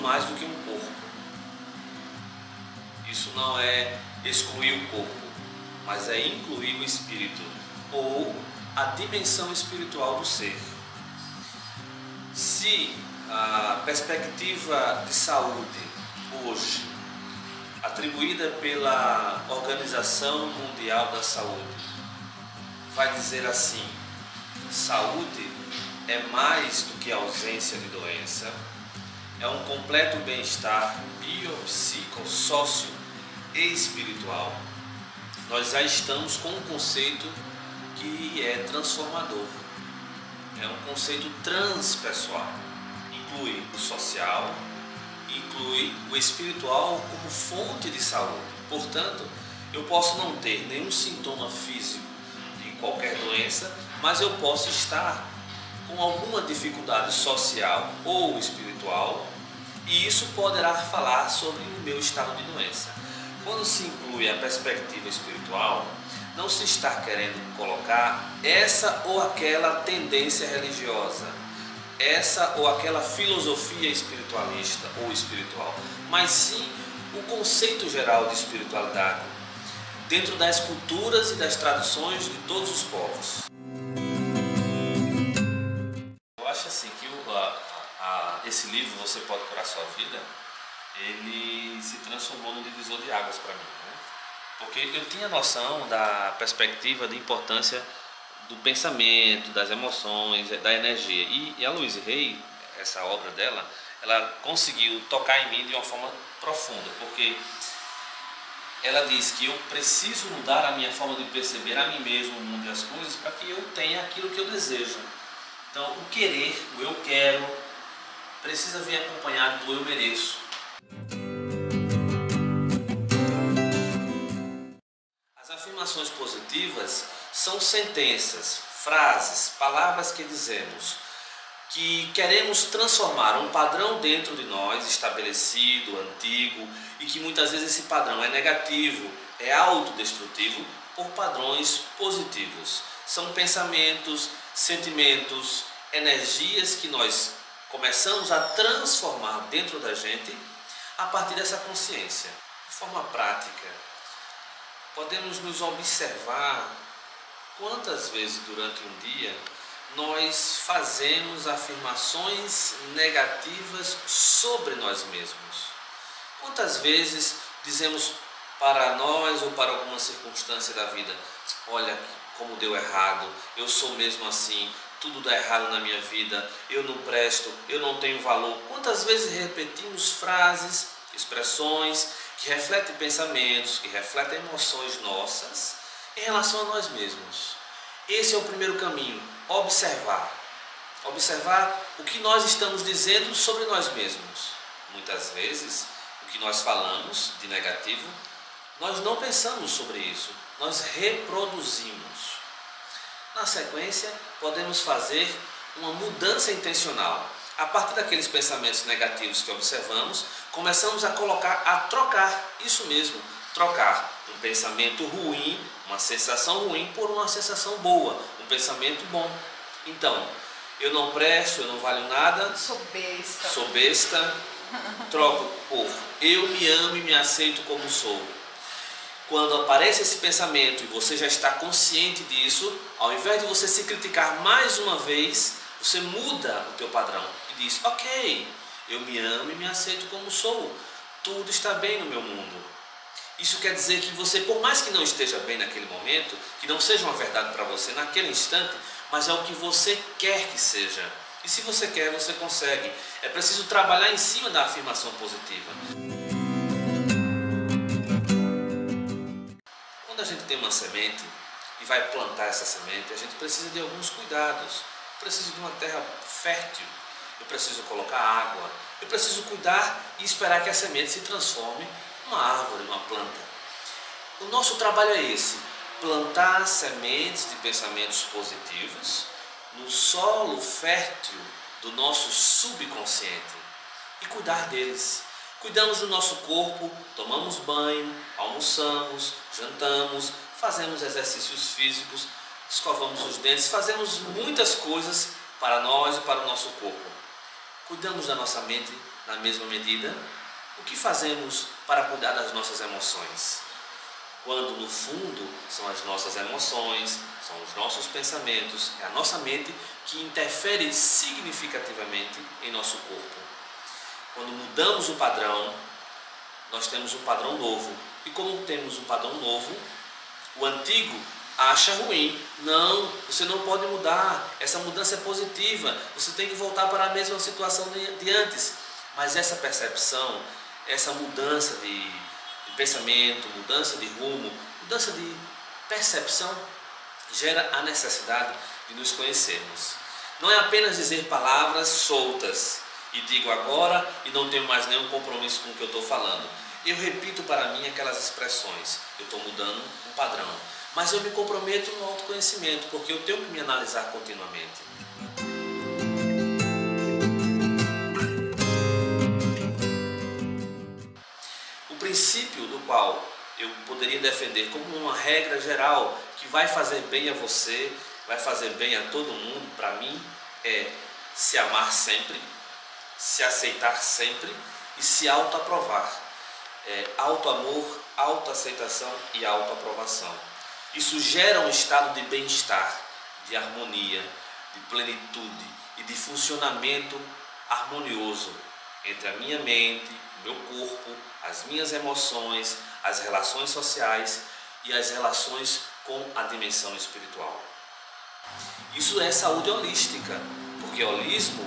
mais do que um corpo. Isso não é excluir o corpo, mas é incluir o espírito, ou a dimensão espiritual do ser. Se a perspectiva de saúde hoje, atribuída pela Organização Mundial da Saúde, vai dizer assim: saúde é mais do que a ausência de doença, é um completo bem-estar bio, psico, sócio e espiritual. Nós já estamos com um conceito que é transformador. É um conceito transpessoal. Inclui o social, inclui o espiritual como fonte de saúde. Portanto, eu posso não ter nenhum sintoma físico de qualquer doença, mas eu posso estar com alguma dificuldade social ou espiritual, e isso poderá falar sobre o meu estado de doença. Quando se inclui a perspectiva espiritual, não se está querendo colocar essa ou aquela tendência religiosa, essa ou aquela filosofia espiritualista ou espiritual, mas sim o conceito geral de espiritualidade dentro das culturas e das tradições de todos os povos. Eu acho assim que esse livro, Você Pode Curar Sua Vida, ele se transformou num divisor de águas para mim, né? Porque eu tinha noção da perspectiva de importância do pensamento, das emoções, da energia. E a Louise Hay, essa obra dela, ela conseguiu tocar em mim de uma forma profunda, porque ela diz que eu preciso mudar a minha forma de perceber a mim mesmo, o mundo e as coisas, para que eu tenha aquilo que eu desejo. Então, o querer, o eu quero, precisa vir acompanhado do eu mereço. As afirmações positivas são sentenças, frases, palavras que dizemos que queremos transformar um padrão dentro de nós, estabelecido, antigo, e que muitas vezes esse padrão é negativo, é autodestrutivo, por padrões positivos. São pensamentos, sentimentos, energias que nós começamos a transformar dentro da gente a partir dessa consciência. De forma prática, podemos nos observar quantas vezes durante um dia nós fazemos afirmações negativas sobre nós mesmos. Quantas vezes dizemos para nós ou para alguma circunstância da vida: olha como deu errado, eu sou mesmo assim, tudo dá errado na minha vida, eu não presto, eu não tenho valor. Quantas vezes repetimos frases, expressões que refletem pensamentos, que refletem emoções nossas em relação a nós mesmos. Esse é o primeiro caminho, observar. Observar o que nós estamos dizendo sobre nós mesmos. Muitas vezes, o que nós falamos de negativo, nós não pensamos sobre isso, nós reproduzimos. Na sequência, podemos fazer uma mudança intencional. A partir daqueles pensamentos negativos que observamos, começamos a trocar, isso mesmo, trocar um pensamento ruim, uma sensação ruim, por uma sensação boa, um pensamento bom. Então, eu não presto, eu não valho nada, sou besta, troco por eu me amo e me aceito como sou. Quando aparece esse pensamento e você já está consciente disso, ao invés de você se criticar mais uma vez, você muda o teu padrão e diz: ok, eu me amo e me aceito como sou, tudo está bem no meu mundo. Isso quer dizer que você, por mais que não esteja bem naquele momento, que não seja uma verdade para você naquele instante, mas é o que você quer que seja. E se você quer, você consegue. É preciso trabalhar em cima da afirmação positiva. Quando a gente tem uma semente e vai plantar essa semente, a gente precisa de alguns cuidados. Eu preciso de uma terra fértil, eu preciso colocar água, eu preciso cuidar e esperar que a semente se transforme numa árvore, numa planta. O nosso trabalho é esse: plantar sementes de pensamentos positivos no solo fértil do nosso subconsciente e cuidar deles. Cuidamos do nosso corpo, tomamos banho, almoçamos, jantamos, fazemos exercícios físicos, escovamos os dentes, fazemos muitas coisas para nós e para o nosso corpo. Cuidamos da nossa mente na mesma medida? O que fazemos para cuidar das nossas emoções? Quando no fundo são as nossas emoções, são os nossos pensamentos, é a nossa mente que interfere significativamente em nosso corpo. Quando mudamos o padrão, nós temos um padrão novo. E como temos um padrão novo, o antigo acha ruim. Não, você não pode mudar, essa mudança é positiva, você tem que voltar para a mesma situação de antes. Mas essa percepção, essa mudança de pensamento, mudança de rumo, mudança de percepção, gera a necessidade de nos conhecermos. Não é apenas dizer palavras soltas, e digo agora e não tenho mais nenhum compromisso com o que eu estou falando. Eu repito para mim aquelas expressões, eu estou mudando um padrão, mas eu me comprometo no autoconhecimento, porque eu tenho que me analisar continuamente. O princípio do qual eu poderia defender como uma regra geral que vai fazer bem a você, vai fazer bem a todo mundo, para mim, é se amar sempre, se aceitar sempre e se autoaprovar. Autoamor, autoaceitação e autoaprovação. Isso gera um estado de bem-estar, de harmonia, de plenitude e de funcionamento harmonioso entre a minha mente, o meu corpo, as minhas emoções, as relações sociais e as relações com a dimensão espiritual. Isso é saúde holística, porque holístico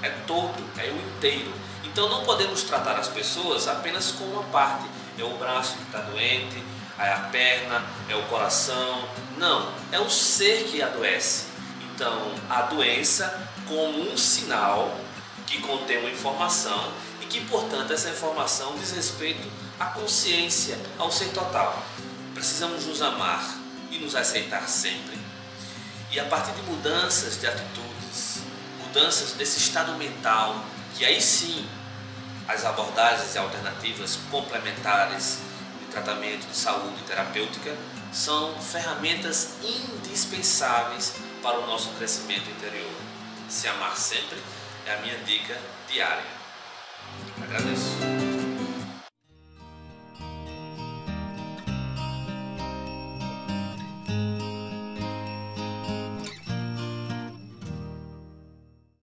é todo, é o inteiro. Então não podemos tratar as pessoas apenas com uma parte. É o braço que está doente, é a perna, é o coração. Não, é o ser que adoece. Então a doença como um sinal que contém uma informação e que, portanto, essa informação diz respeito à consciência, ao ser total. Precisamos nos amar e nos aceitar sempre. E a partir de mudanças de atitudes, mudanças desse estado mental, que aí sim as abordagens e alternativas complementares de tratamento de saúde terapêutica são ferramentas indispensáveis para o nosso crescimento interior. Se amar sempre é a minha dica diária. Agradeço.